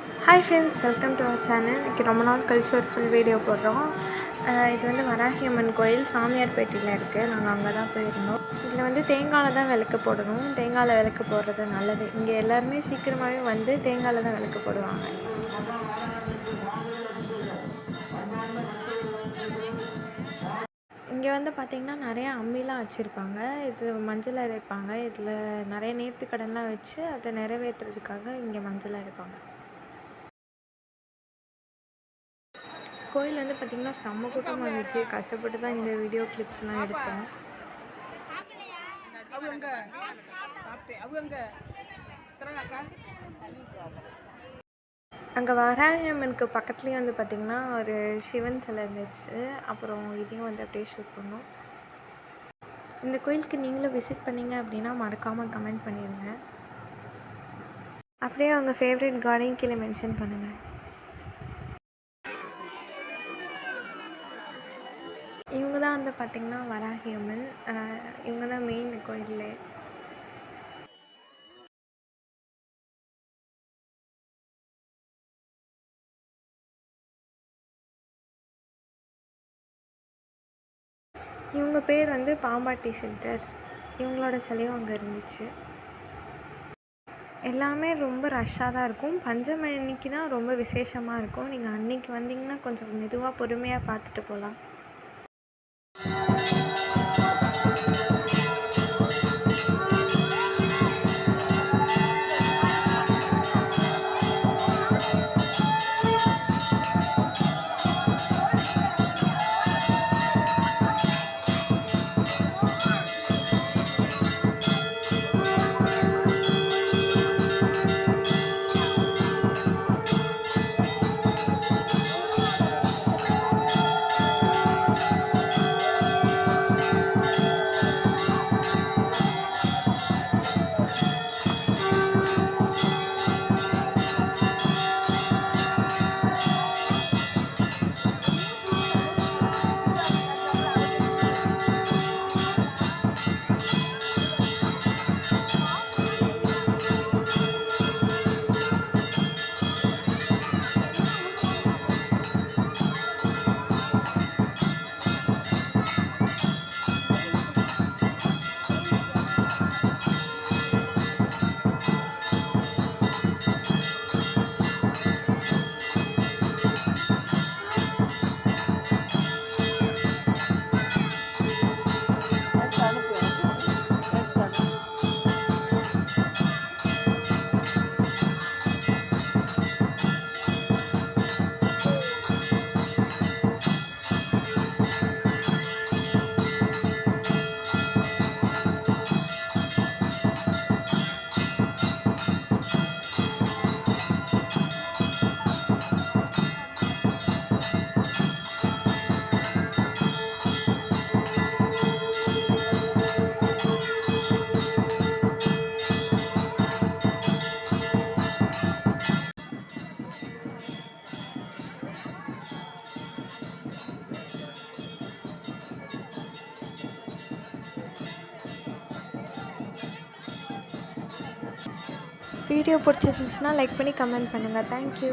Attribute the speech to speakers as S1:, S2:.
S1: Hi friends, welcome to our channel. இன்றைக்கி ரொம்ப நாள் கழிச்சு ஒரு ஃபுல் வீடியோ போடுறோம். இது வந்து வராகி அம்மன் கோயில் சாமியார்பேட்டையில் இருக்குது. நாங்கள் அங்கே தான் போயிருந்தோம். இதில் வந்து தேங்காயில் தான் விளக்கு போடணும். தேங்காயில் விளக்கு போடுறது நல்லது. இங்கே எல்லாருமே சீக்கிரமாகவே வந்து தேங்காயில் தான் விளக்கு போடுவாங்க. இங்கே வந்து பார்த்திங்கன்னா நிறையா அம்மிலாம் வச்சுருப்பாங்க. இது மஞ்சள் அரைப்பாங்க. இதில் நிறைய நேர்த்திக்கடன்லாம் வச்சு அதை நிறைவேற்றுறதுக்காக இங்கே மஞ்சள் அரைப்பாங்க. கோயில் வந்து பார்த்திங்கன்னா செம்ம கூட்டமாக இருந்துச்சு. கஷ்டப்பட்டு தான் இந்த வீடியோ கிளிப்ஸ்லாம் எடுத்தோம். அங்கே வராகி அம்மனுக்கு பக்கத்துலேயே வந்து பார்த்திங்கன்னா ஒரு சிவன் சிலை இருந்துச்சு. அப்புறம் இதையும் வந்து அப்படியே ஷூட் பண்ணோம். இந்த கோயிலுக்கு நீங்களும் விசிட் பண்ணிங்க அப்படின்னா மறக்காமல் கமெண்ட் பண்ணிடுங்க. அப்படியே அவங்க ஃபேவரட் கார்டையும் கீழே மென்ஷன் பண்ணுங்கள். இவங்க தான் வந்து பார்த்திங்கன்னா வராகி அம்மன். இவங்க தான் மெயின் கோயிலே. இவங்க பேர் வந்து பாம்பாட்டி சித்தர். இவங்களோட சிலையும் அங்கே இருந்துச்சு. எல்லாமே ரொம்ப ரஷ்ஷாக தான் இருக்கும். பஞ்சமி அன்னைக்கு தான் ரொம்ப விசேஷமாக இருக்கும். நீங்கள் அன்றைக்கி வந்தீங்கன்னா கொஞ்சம் மெதுவாக பொறுமையாக பார்த்துட்டு போகலாம். வீடியோ பிடிச்சிருந்துச்சுன்னா லைக் பண்ணி கமெண்ட் பண்ணுங்கள். தேங்க்யூ.